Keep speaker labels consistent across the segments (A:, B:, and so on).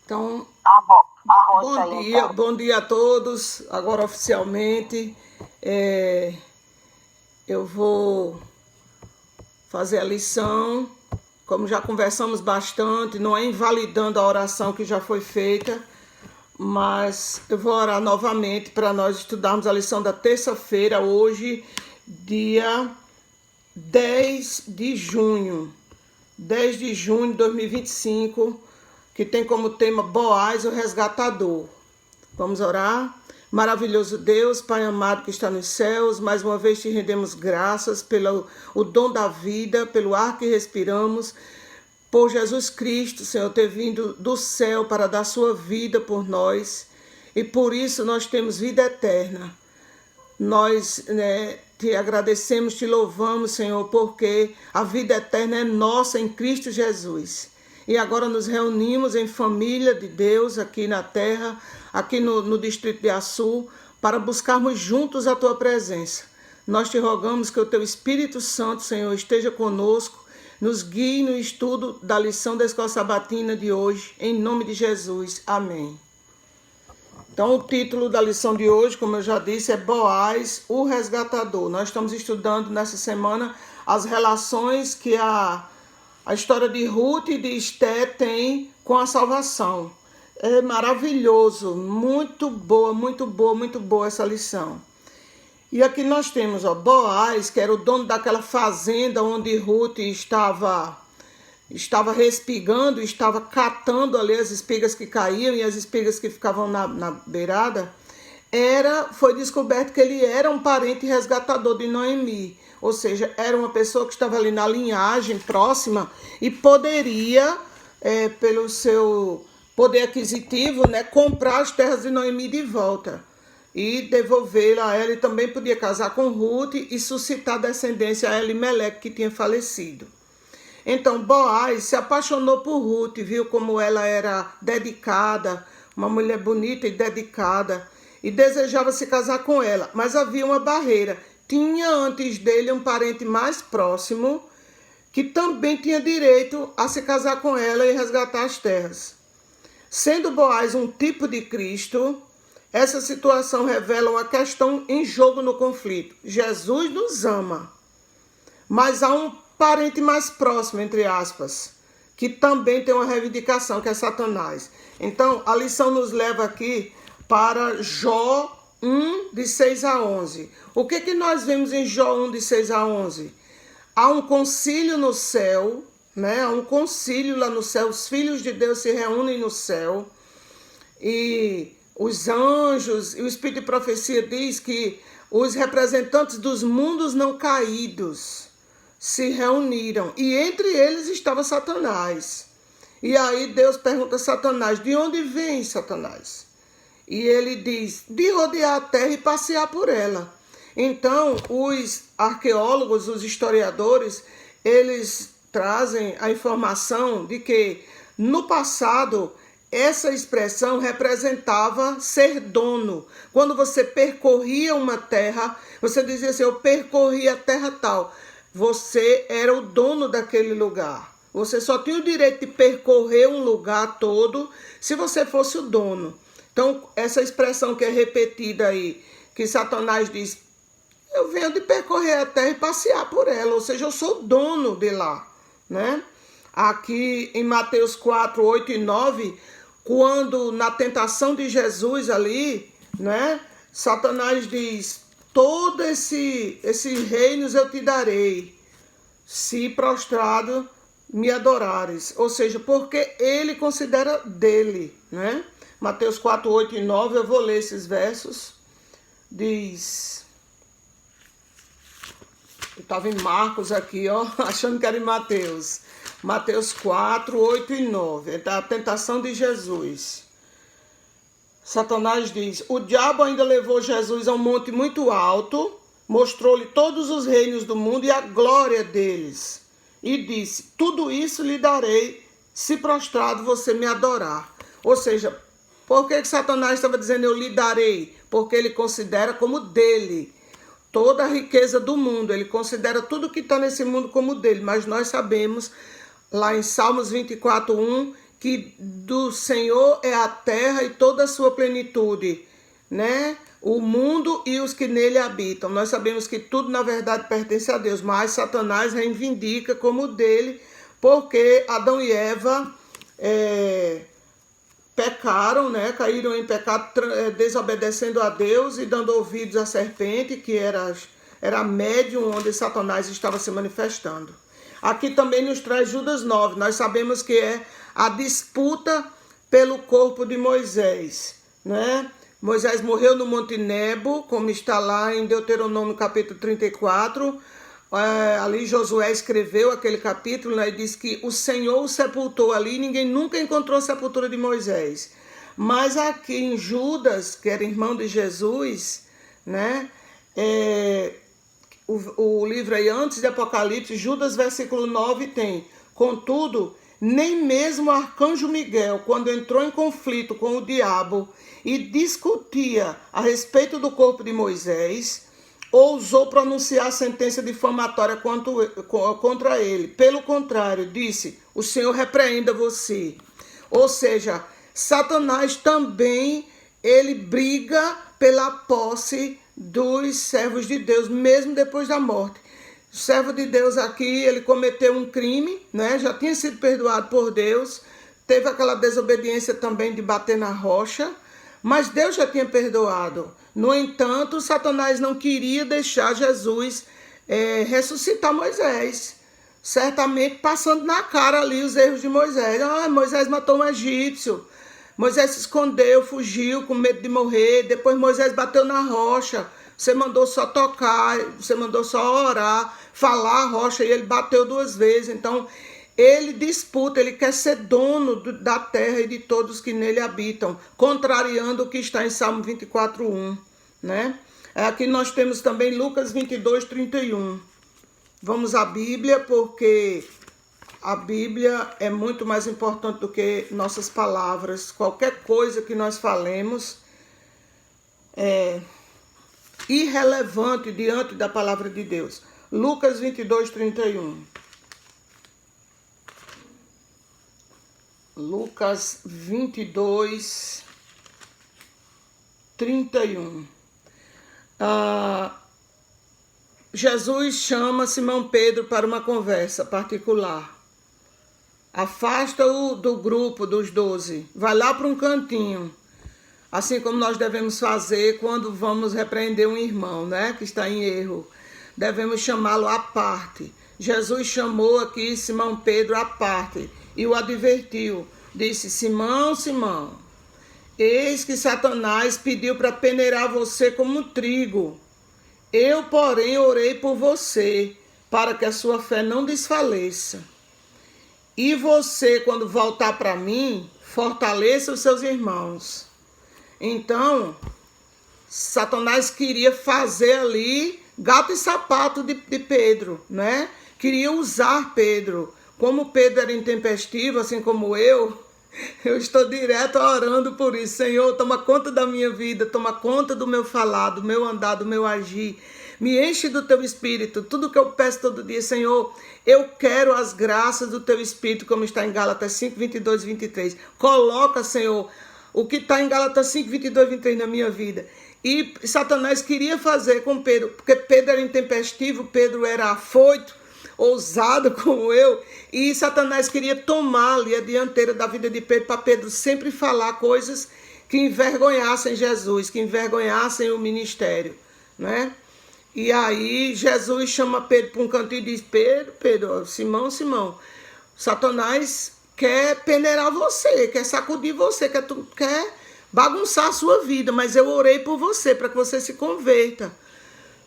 A: Então,
B: Arrocha aí, então.
A: bom dia a todos. Agora oficialmente eu vou fazer a lição. Como já conversamos bastante, não é invalidando a oração que já foi feita, mas eu vou orar novamente para nós estudarmos a lição da terça-feira, hoje, dia 10 de junho. 10 de junho de 2025, que tem como tema Boaz, o resgatador. Vamos orar? Maravilhoso Deus, Pai amado que está nos céus, mais uma vez te rendemos graças pelo o dom da vida, pelo ar que respiramos, por Jesus Cristo, Senhor, ter vindo do céu para dar sua vida por nós, e por isso nós temos vida eterna. Nós te agradecemos, te louvamos, Senhor, porque a vida eterna é nossa em Cristo Jesus. E agora nos reunimos em família de Deus aqui na terra, aqui no Distrito de Açu, para buscarmos juntos a Tua presença. Nós te rogamos que o Teu Espírito Santo, Senhor, esteja conosco, nos guie no estudo da lição da Escola Sabatina de hoje, em nome de Jesus. Amém. Então, o título da lição de hoje, como eu já disse, é Boaz, o resgatador. Nós estamos estudando nessa semana as relações que a história de Ruth e de Esté tem com a salvação. É maravilhoso, muito boa, muito boa, muito boa essa lição. E aqui nós temos Boaz, que era o dono daquela fazenda onde Ruth estava respigando, estava catando ali as espigas que caíam e as espigas que ficavam na beirada. Foi descoberto que ele era um parente resgatador de Noemi, ou seja, era uma pessoa que estava ali na linhagem próxima e poderia, pelo seu poder aquisitivo, comprar as terras de Noemi de volta e devolvê-la a ela, e também podia casar com Ruth e suscitar descendência a Elimeleque, que tinha falecido. Então Boaz se apaixonou por Ruth, viu como ela era dedicada, uma mulher bonita e dedicada, e desejava se casar com ela, mas havia uma barreira. Tinha antes dele um parente mais próximo que também tinha direito a se casar com ela e resgatar as terras. Sendo Boaz um tipo de Cristo, essa situação revela uma questão em jogo no conflito. Jesus nos ama, mas há um parente mais próximo, entre aspas, que também tem uma reivindicação, que é Satanás. Então, a lição nos leva aqui para Jó 1, de 6 a 11. O que nós vemos em Jó 1, de 6 a 11? Há um concílio no céu, há um concílio lá no céu, os filhos de Deus se reúnem no céu, e os anjos, e o Espírito de Profecia diz que os representantes dos mundos não caídos se reuniram, e entre eles estava Satanás. E aí Deus pergunta a Satanás: de onde vem, Satanás? E ele diz: de rodear a terra e passear por ela. Então os arqueólogos, os historiadores, eles trazem a informação de que no passado essa expressão representava ser dono. Quando você percorria uma terra, você dizia assim: eu percorri a terra tal. Você era o dono daquele lugar. Você só tinha o direito de percorrer um lugar todo se você fosse o dono. Então, essa expressão que é repetida aí, que Satanás diz: eu venho de percorrer a terra e passear por ela, ou seja, eu sou o dono de lá, Aqui em Mateus 4, 8 e 9, quando na tentação de Jesus ali, Satanás diz: todos esses reinos eu te darei, se prostrado me adorares. Ou seja, porque ele considera dele, Mateus 4, 8 e 9, eu vou ler esses versos. Diz... Eu estava em Marcos aqui, achando que era em Mateus. Mateus 4, 8 e 9. É da tentação de Jesus. Satanás diz: o diabo ainda levou Jesus a um monte muito alto, mostrou-lhe todos os reinos do mundo e a glória deles. E disse: tudo isso lhe darei, se prostrado você me adorar. Ou seja, por que Satanás estava dizendo eu lhe darei? Porque ele considera como dele toda a riqueza do mundo. Ele considera tudo que está nesse mundo como dele. Mas nós sabemos, lá em Salmos 24, 1, que do Senhor é a terra e toda a sua plenitude, né? O mundo e os que nele habitam. Nós sabemos que tudo, na verdade, pertence a Deus, mas Satanás reivindica como dele, porque Adão e Eva pecaram, né? Caíram em pecado, desobedecendo a Deus e dando ouvidos à serpente, que era a médium onde Satanás estava se manifestando. Aqui também nos traz Judas 9. Nós sabemos que é a disputa pelo corpo de Moisés, né? Moisés morreu no Monte Nebo, como está lá em Deuteronômio capítulo 34. Ali Josué escreveu aquele capítulo, né, e diz que o Senhor o sepultou ali, ninguém nunca encontrou a sepultura de Moisés. Mas aqui em Judas, que era irmão de Jesus, né, o livro aí antes de Apocalipse, Judas versículo 9 tem: contudo, nem mesmo o arcanjo Miguel, quando entrou em conflito com o diabo e discutia a respeito do corpo de Moisés, ousou pronunciar a sentença difamatória contra ele. Pelo contrário, disse: o Senhor repreenda você. Ou seja, Satanás também, ele briga pela posse dos servos de Deus, mesmo depois da morte. O servo de Deus aqui, ele cometeu um crime, né? Já tinha sido perdoado por Deus, teve aquela desobediência também de bater na rocha, mas Deus já tinha perdoado. No entanto, Satanás não queria deixar Jesus ressuscitar Moisés, certamente passando na cara ali os erros de Moisés. Moisés matou um egípcio, Moisés se escondeu, fugiu com medo de morrer, depois Moisés bateu na rocha, você mandou só tocar, você mandou só orar, falar a rocha, e ele bateu 2 vezes. Então, ele disputa, ele quer ser dono da terra e de todos que nele habitam, contrariando o que está em Salmo 24:1, né? Aqui nós temos também Lucas 22:31. Vamos à Bíblia, porque a Bíblia é muito mais importante do que nossas palavras. Qualquer coisa que nós falemos é irrelevante diante da palavra de Deus. Lucas 22:31. Lucas 22:31. Jesus chama Simão Pedro para uma conversa particular. Afasta-o do grupo dos 12. Vai lá para um cantinho. Assim como nós devemos fazer quando vamos repreender um irmão, né, que está em erro. Devemos chamá-lo à parte. Jesus chamou aqui Simão Pedro à parte e o advertiu. Disse: Simão, Simão, eis que Satanás pediu para peneirar você como trigo. Eu, porém, orei por você, para que a sua fé não desfaleça. E você, quando voltar para mim, fortaleça os seus irmãos. Então, Satanás queria fazer ali gato e sapato de Pedro, né? Queria usar Pedro. Como Pedro era intempestivo, assim como eu estou direto orando por isso. Senhor, toma conta da minha vida, toma conta do meu falar, do meu andar, do meu agir. Me enche do teu Espírito, tudo que eu peço todo dia, Senhor, eu quero as graças do teu Espírito, como está em Gálatas 5, 22 e 23. Coloca, Senhor, o que está em Gálatas 5, 22 e 23 na minha vida. E Satanás queria fazer com Pedro, porque Pedro era intempestivo, Pedro era afoito, ousado como eu, e Satanás queria tomar ali a dianteira da vida de Pedro, para Pedro sempre falar coisas que envergonhassem Jesus, que envergonhassem o ministério, né? E aí Jesus chama Pedro para um canto e diz: Pedro, Simão, Satanás quer peneirar você, quer sacudir você, quer bagunçar a sua vida, mas eu orei por você, para que você se converta,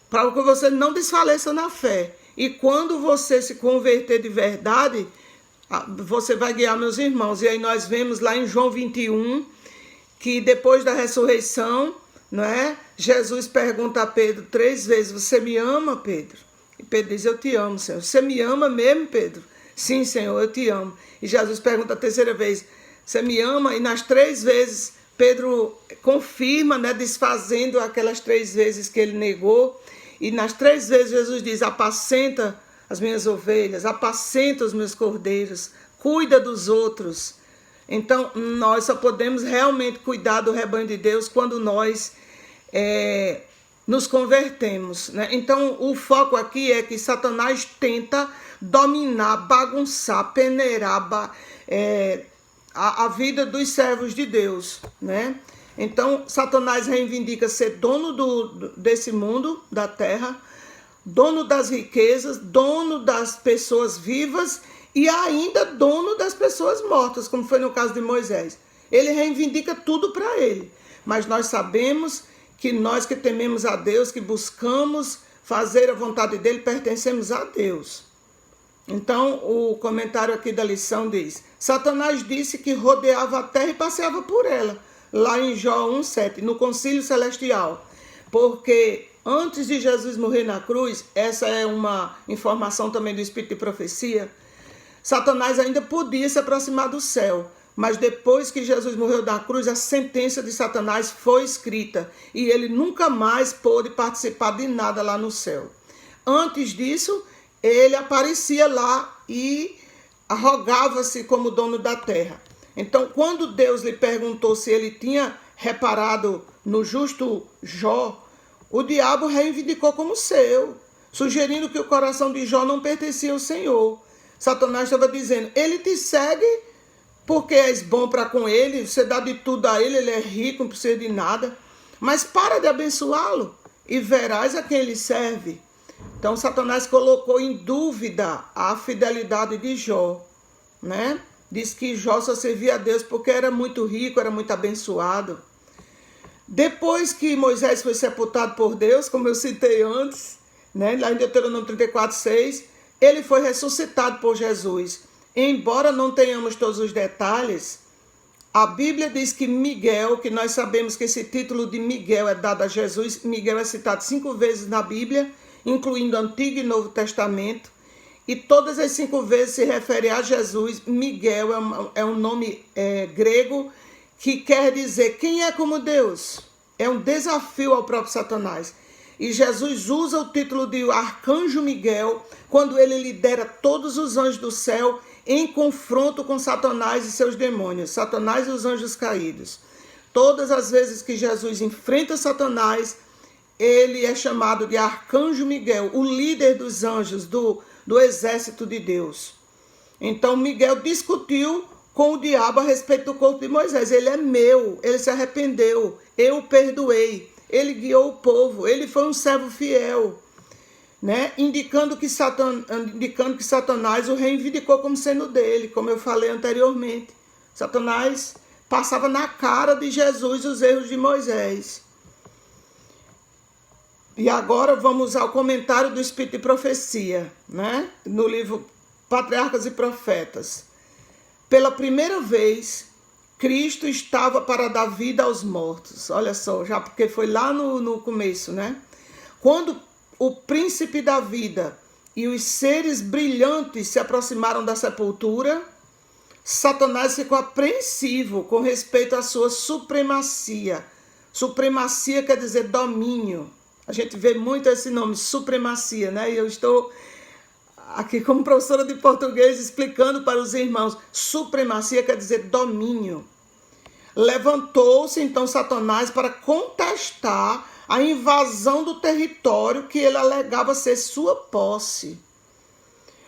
A: para que você não desfaleça na fé. E quando você se converter de verdade, você vai guiar meus irmãos. E aí nós vemos lá em João 21, que depois da ressurreição, não é? Jesus pergunta a Pedro 3 vezes: você me ama, Pedro? E Pedro diz: eu te amo, Senhor. Você me ama mesmo, Pedro? Sim, Senhor, eu te amo. E Jesus pergunta a 3ª vez: você me ama? E nas 3 vezes Pedro confirma, né, desfazendo aquelas 3 vezes que ele negou. E nas 3 vezes Jesus diz: apacenta as minhas ovelhas, apacenta os meus cordeiros, cuida dos outros. Então, nós só podemos realmente cuidar do rebanho de Deus quando nós nos convertemos, né? Então, o foco aqui é que Satanás tenta dominar, bagunçar, peneirar a vida dos servos de Deus, né? Então, Satanás reivindica ser dono desse mundo, da terra, dono das riquezas, dono das pessoas vivas e ainda dono das pessoas mortas, como foi no caso de Moisés. Ele reivindica tudo para ele, mas nós sabemos que nós que tememos a Deus, que buscamos fazer a vontade dele, pertencemos a Deus. Então, o comentário aqui da lição diz: Satanás disse que rodeava a terra e passeava por ela, lá em Jó 1,7, no concílio celestial. Porque antes de Jesus morrer na cruz, essa é uma informação também do Espírito de Profecia, Satanás ainda podia se aproximar do céu. Mas depois que Jesus morreu na cruz, a sentença de Satanás foi escrita e ele nunca mais pôde participar de nada lá no céu. Antes disso, ele aparecia lá e arrogava-se como dono da terra. Então, quando Deus lhe perguntou se ele tinha reparado no justo Jó, o diabo reivindicou como seu, sugerindo que o coração de Jó não pertencia ao Senhor. Satanás estava dizendo: ele te segue porque és bom para com ele, você dá de tudo a ele, ele é rico, não precisa de nada. Mas para de abençoá-lo e verás a quem ele serve. Então Satanás colocou em dúvida a fidelidade de Jó, né? Diz que Jó só servia a Deus porque era muito rico, era muito abençoado. Depois que Moisés foi sepultado por Deus, como eu citei antes, né? Lá em Deuteronômio 34:6, ele foi ressuscitado por Jesus. Embora não tenhamos todos os detalhes, a Bíblia diz que Miguel, que nós sabemos que esse título de Miguel é dado a Jesus, Miguel é citado 5 vezes na Bíblia, incluindo Antigo e Novo Testamento, e todas as 5 vezes se refere a Jesus. Miguel é um nome grego que quer dizer quem é como Deus. É um desafio ao próprio Satanás. E Jesus usa o título de Arcanjo Miguel quando ele lidera todos os anjos do céu em confronto com Satanás e seus demônios, Satanás e os anjos caídos. Todas as vezes que Jesus enfrenta Satanás, ele é chamado de Arcanjo Miguel, o líder dos anjos do exército de Deus. Então Miguel discutiu com o diabo a respeito do corpo de Moisés. Ele é meu, ele se arrependeu, eu o perdoei, ele guiou o povo, ele foi um servo fiel, né? Indicando que Satanás o reivindicou como sendo dele, como eu falei anteriormente. Satanás passava na cara de Jesus os erros de Moisés. E agora vamos ao comentário do Espírito de Profecia, né? No livro Patriarcas e Profetas. Pela primeira vez, Cristo estava para dar vida aos mortos. Olha só, já porque foi lá no começo, né? Quando o príncipe da vida e os seres brilhantes se aproximaram da sepultura, Satanás ficou apreensivo com respeito à sua supremacia. Supremacia quer dizer domínio. A gente vê muito esse nome, supremacia, né? E eu estou aqui como professora de português explicando para os irmãos. Supremacia quer dizer domínio. Levantou-se então Satanás para contestar a invasão do território que ele alegava ser sua posse.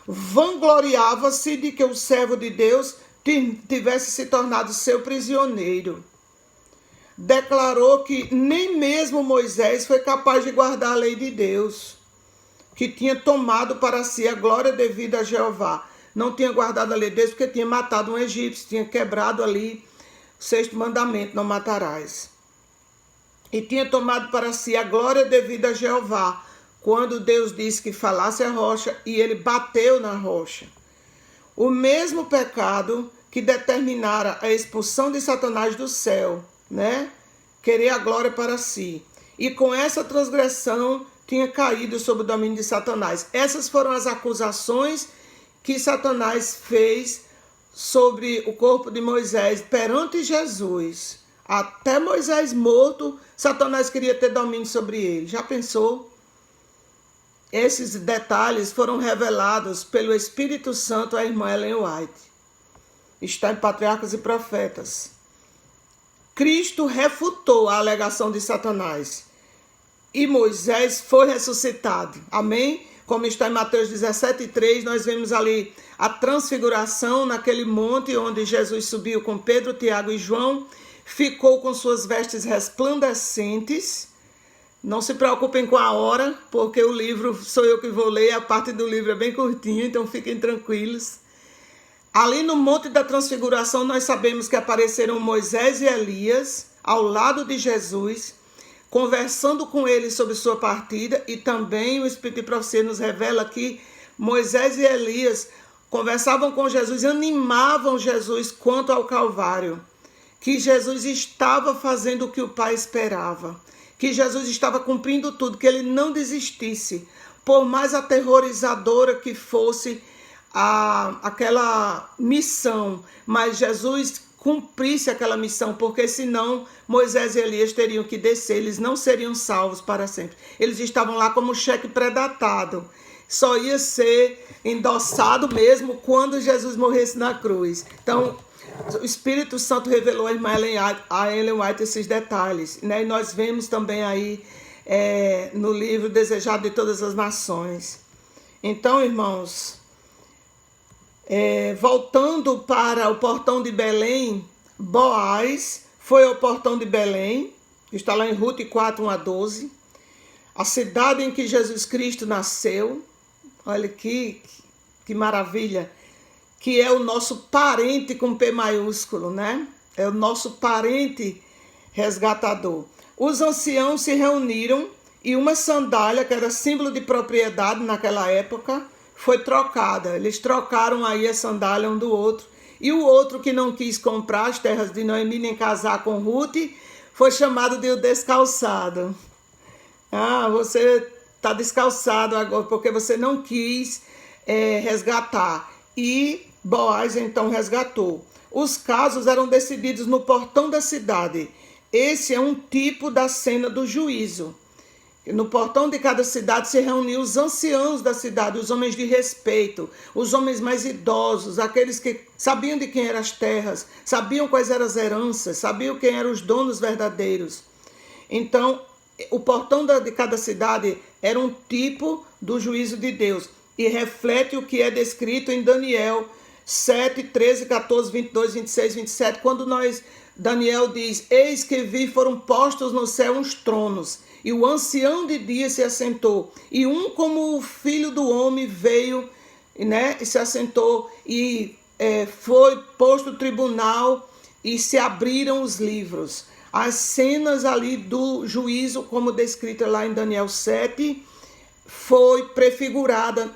A: Vangloriava-se de que o servo de Deus tivesse se tornado seu prisioneiro. Declarou que nem mesmo Moisés foi capaz de guardar a lei de Deus, que tinha tomado para si a glória devida a Jeová. Não tinha guardado a lei de Deus porque tinha matado um egípcio, tinha quebrado ali o 6º mandamento, não matarás. E tinha tomado para si a glória devida a Jeová, quando Deus disse que falasse a rocha e ele bateu na rocha. O mesmo pecado que determinara a expulsão de Satanás do céu, né? Querer a glória para si. E com essa transgressão tinha caído sob o domínio de Satanás. Essas foram as acusações que Satanás fez sobre o corpo de Moisés perante Jesus. Até Moisés morto, Satanás queria ter domínio sobre ele. Já pensou? Esses detalhes foram revelados pelo Espírito Santo à irmã Ellen White. está em Patriarcas e Profetas. Cristo refutou a alegação de Satanás e Moisés foi ressuscitado. Amém? Como está em Mateus 17:3, nós vemos ali a transfiguração naquele monte onde Jesus subiu com Pedro, Tiago e João, ficou com suas vestes resplandecentes. Não se preocupem com a hora, porque o livro sou eu que vou ler, a parte do livro é bem curtinha, então fiquem tranquilos. Ali no Monte da Transfiguração, nós sabemos que apareceram Moisés e Elias ao lado de Jesus, conversando com ele sobre sua partida, e também o Espírito de Profecia nos revela que Moisés e Elias conversavam com Jesus, animavam Jesus quanto ao Calvário, que Jesus estava fazendo o que o Pai esperava, que Jesus estava cumprindo tudo, que ele não desistisse, por mais aterrorizadora que fosse aquela missão, mas Jesus cumprisse aquela missão, porque senão Moisés e Elias teriam que descer, eles não seriam salvos para sempre. Eles estavam lá como cheque predatado, só ia ser endossado mesmo quando Jesus morresse na cruz. Então, o Espírito Santo revelou a irmã Ellen White esses detalhes, né? E nós vemos também aí no livro Desejado de Todas as Nações. Então, irmãos, voltando para o portão de Belém, Boaz foi ao portão de Belém, está lá em Ruth 4:1-12, a cidade em que Jesus Cristo nasceu. Olha que maravilha, que é o nosso parente com P maiúsculo, né? É o nosso parente resgatador. Os anciãos se reuniram e uma sandália, que era símbolo de propriedade naquela época, foi trocada. Eles trocaram aí a sandália um do outro. E o outro que não quis comprar as terras de Noemi nem casar com Ruth foi chamado de o descalçado. Ah, você está descalçado agora porque você não quis resgatar. E Boaz então resgatou. Os casos eram decididos no portão da cidade. Esse é um tipo da cena do juízo. No portão de cada cidade se reuniam os anciãos da cidade, os homens de respeito, os homens mais idosos, aqueles que sabiam de quem eram as terras, sabiam quais eram as heranças, sabiam quem eram os donos verdadeiros. Então, o portão de cada cidade era um tipo do juízo de Deus e reflete o que é descrito em Daniel 7, 13, 14, 22, 26, 27, quando Daniel diz: eis que vi, foram postos no céu uns tronos, e o ancião de dia se assentou, e um como o filho do homem veio, né, e se assentou, e foi posto o tribunal, e se abriram os livros. As cenas ali do juízo, como descrita lá em Daniel 7,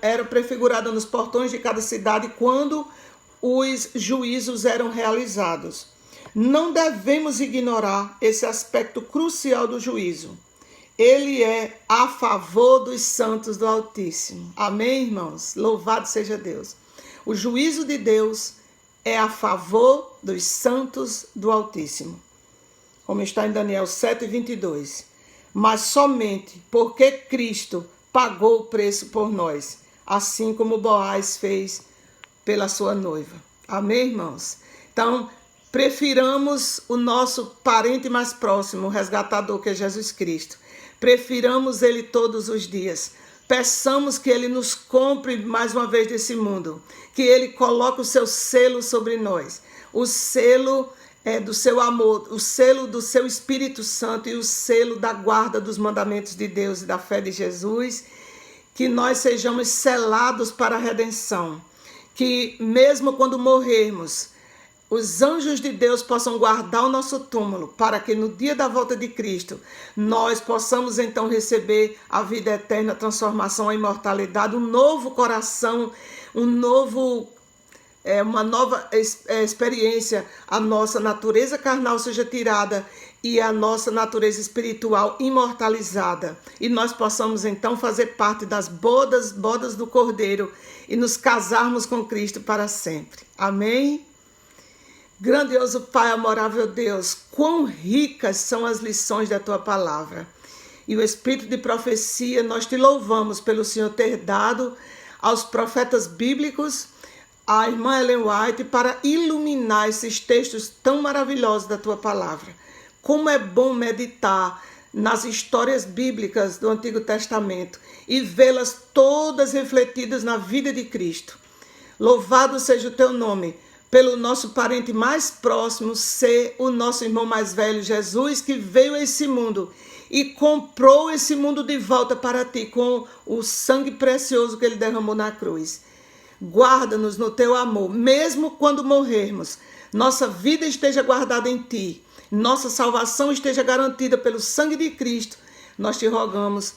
A: era prefigurada nos portões de cada cidade quando os juízos eram realizados. Não devemos ignorar esse aspecto crucial do juízo. Ele é a favor dos santos do Altíssimo. Amém, irmãos? Louvado seja Deus. O juízo de Deus é a favor dos santos do Altíssimo. Como está em Daniel 7:22. Mas somente porque Cristo pagou o preço por nós, assim como Boaz fez pela sua noiva. Amém, irmãos? Então, prefiramos o nosso parente mais próximo, o resgatador, que é Jesus Cristo. Prefiramos ele todos os dias. Peçamos que ele nos compre mais uma vez desse mundo, que ele coloque o seu selo sobre nós, o selo do seu amor, o selo do seu Espírito Santo e o selo da guarda dos mandamentos de Deus e da fé de Jesus, que nós sejamos selados para a redenção, que mesmo quando morrermos, os anjos de Deus possam guardar o nosso túmulo, para que no dia da volta de Cristo, nós possamos então receber a vida eterna, a transformação, a imortalidade, um novo coração, uma nova experiência, a nossa natureza carnal seja tirada e a nossa natureza espiritual imortalizada. E nós possamos então fazer parte das bodas do Cordeiro e nos casarmos com Cristo para sempre. Amém? Grandioso Pai, amorável Deus, quão ricas são as lições da Tua palavra. E o Espírito de profecia, nós Te louvamos pelo Senhor ter dado aos profetas bíblicos a irmã Ellen White para iluminar esses textos tão maravilhosos da tua palavra. Como é bom meditar nas histórias bíblicas do Antigo Testamento e vê-las todas refletidas na vida de Cristo. Louvado seja o teu nome, pelo nosso parente mais próximo ser o nosso irmão mais velho, Jesus, que veio a esse mundo e comprou esse mundo de volta para ti com o sangue precioso que ele derramou na cruz. Guarda-nos no teu amor, mesmo quando morrermos. Nossa vida esteja guardada em ti. Nossa salvação esteja garantida pelo sangue de Cristo. Nós te rogamos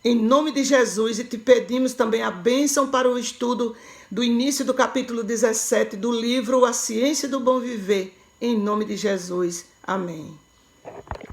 A: em nome de Jesus e te pedimos também a bênção para o estudo do início do capítulo 17 do livro A Ciência do Bom Viver. Em nome de Jesus. Amém.